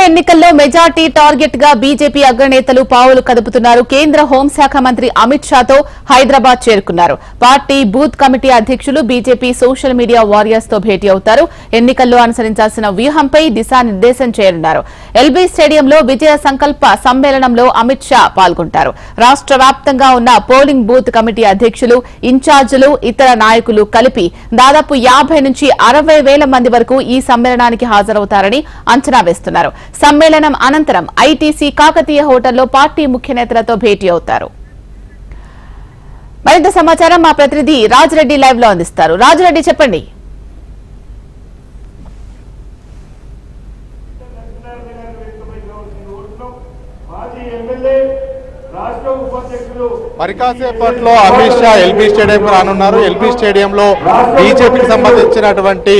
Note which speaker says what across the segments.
Speaker 1: ఎన్నికల్లో majority target గా BJP అగ్రనేతలు పావులు కదుపుతున్నారు. కేంద్ర హోంశాఖ మంత్రి అమిత్ షాతో హైదరాబాద్ చేరుకున్నారు. పార్టీ బూత్ కమిటీ అధ్యక్షులు బీజేపీ సోషల్ మీడియా వారియర్స్ తో భేటీ అవుతారు. ఎన్నికల్లో అనుసరించాల్సిన వ్యూహంపై దిశానిర్దేశం చేయనున్నారు. ఎల్బీ స్టేడియంలో విజయ సంకల్ప సమ్మేళనంలో అమిత్ షా పాల్గొంటారు. రాష్ట్ర వ్యాప్తంగా ఉన్న పోలింగ్ బూత్ కమిటీ అధ్యక్షులు, ఇన్ఛార్జీలు, ఇతర నాయకులు కలిపి దాదాపు 50 నుంచి 60 వేల మంది వరకు ఈ సమ్మేళనానికి హాజరవుతారని అంచనా వేస్తున్నారు. సమ్మేళనం అనంతరం ఐటీసీ కాకతీయ హోటల్లో పార్టీ ముఖ్య నేతలతో భేటీ అవుతారు. మరింత సమాచారం మా ప్రతినిధి రాజిరెడ్డి లైవ్ లో అందిస్తారు. రాజిరెడ్డి, చెప్పండి.
Speaker 2: మరి కాసేపట్లో అమిత్ షా ఎల్బీ స్టేడియం రానున్నారు. ఎల్బీ స్టేడియంలో బీజేపీకి సంబంధించినటువంటి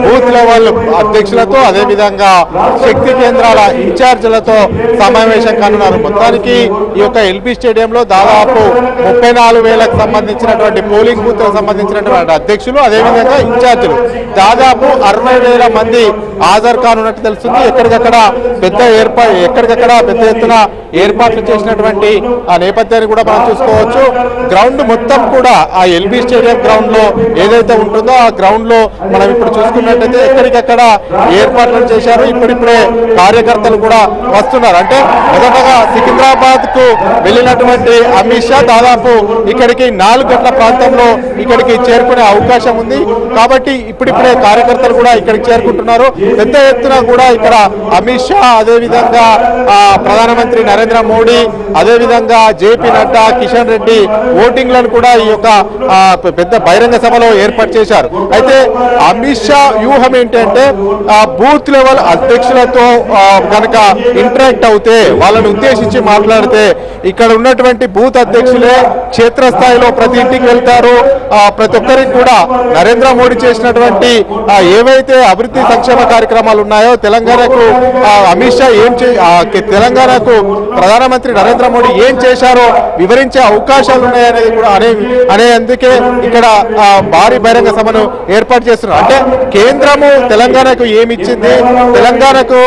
Speaker 2: బూత్ లెవెల్ అధ్యక్షులతో, అదేవిధంగా శక్తి కేంద్రాల ఇన్ఛార్జీలతో సమావేశం కానున్నారు. మొత్తానికి ఈ యొక్క ఎల్బీ స్టేడియంలో దాదాపు 34,000కు సంబంధించినటువంటి పోలింగ్ బూత్లకు సంబంధించినటువంటి అధ్యక్షులు, అదేవిధంగా ఇన్ఛార్జీలు దాదాపు 60,000 మంది హాజరు కానున్నట్టు తెలుస్తుంది. ఎక్కడికక్కడ పెద్ద ఎత్తున ఏర్పాట్లు చేసినటువంటి ఆ నేపథ్యాన్ని కూడా మనం చూసుకోవచ్చు. గ్రౌండ్ మొత్తం కూడా ఆ ఎల్బీ స్టేడియం గ్రౌండ్ లో ఏదైతే ఉంటుందో ఆ గ్రౌండ్ లో మనం ఇప్పుడు చూసుకున్నట్టయితే ఎక్కడికక్కడ ఏర్పాట్లు చేశారు. ఇప్పుడిప్పుడే కార్యకర్తలు కూడా వస్తున్నారు. అంటే మొదటగా సికింద్రాబాద్ కు వెళ్ళినటువంటి అమిత్ షా దాదాపు ఇక్కడికి 4 గంటల ప్రాంతంలో ఇక్కడికి చేరుకునే అవకాశం ఉంది. కాబట్టి ఇప్పుడిప్పుడే కార్యకర్తలు కూడా ఇక్కడికి చేరుకుంటున్నారు. పెద్ద ఎత్తున కూడా ఇక్కడ అమిత్ షా, అదేవిధంగా ప్రధానమంత్రి నరేంద్ర మోడీ, అదేవిధంగా జేపీ నడ్డా, కిషన్ రెడ్డి ఓటింగ్లను కూడా ఈ యొక్క పెద్ద బహిరంగ సభలో ఏర్పాటు చేశారు. అయితే అమిత్ షా వ్యూహం ఏంటంటే బూత్ లెవెల్ అధ్యక్షులతో కనుక ఇంటరాక్ట్ అవుతే, వాళ్ళని ఉద్దేశించి మాట్లాడితే ఇక్కడ ఉన్నటువంటి బూత్ అధ్యక్షులే క్షేత్రస్థాయిలో ప్రతి ఇంటికి వెళ్తారు. ప్రతి ఒక్కరికి కూడా నరేంద్ర మోడీ చేసినటువంటి ఏవైతే అభివృద్ధి సంక్షేమ కార్యక్రమాలు ఉన్నాయో, తెలంగాణకు అమిత్ షా తెలంగాణకు ప్రధానమంత్రి నరేంద్ర మోడీ ఏం చేశారో వివరించే అవకాశాలు ఉన్నాయనేది కూడా అందుకే ఇక్కడ భారీ బహిరంగ సభను ఏర్పాటు చేస్తున్నారు. అంటే కేంద్రము తెలంగాణకు ఏమి ఇచ్చింది, తెలంగాణకు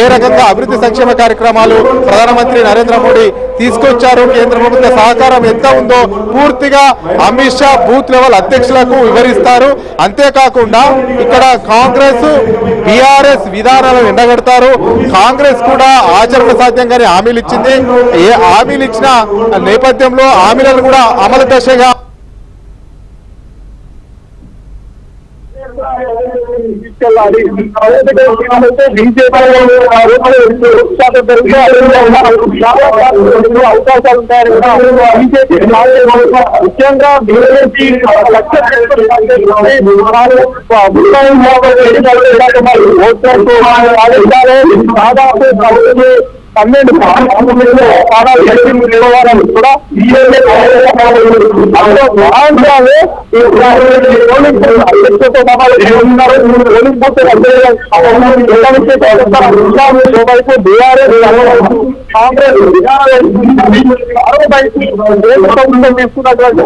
Speaker 2: ఏ రకంగా అభివృద్ధి సంక్షేమ కార్యక్రమాలు ప్రధానమంత్రి నరేంద్ర మోడీ తీసుకొచ్చారు, కేంద్ర ప్రభుత్వ సహకారం ఎంత ఉందో పూర్తిగా అమిత్ షా బూత్ లెవెల్ అధ్యక్షులకు వివరిస్తారు. అంతేకాకుండా ఇక్కడ కాంగ్రెస్, బీఆర్ఎస్ విధానాలను ఎండగడతారు. కాంగ్రెస్ కూడా ఆచరణ సాధ్యంగానే హామీలు ఇచ్చింది. ఏ హామీలు ఇచ్చిన నేపథ్యంలో హామీలను కూడా అమలు దశగా
Speaker 3: అవకాశాలు ఉంటాయని ముఖ్యంగా దాదాపు 12 కూడా వైపు బీఆర్ఎస్, కాంగ్రెస్ తీసుకున్నటువంటి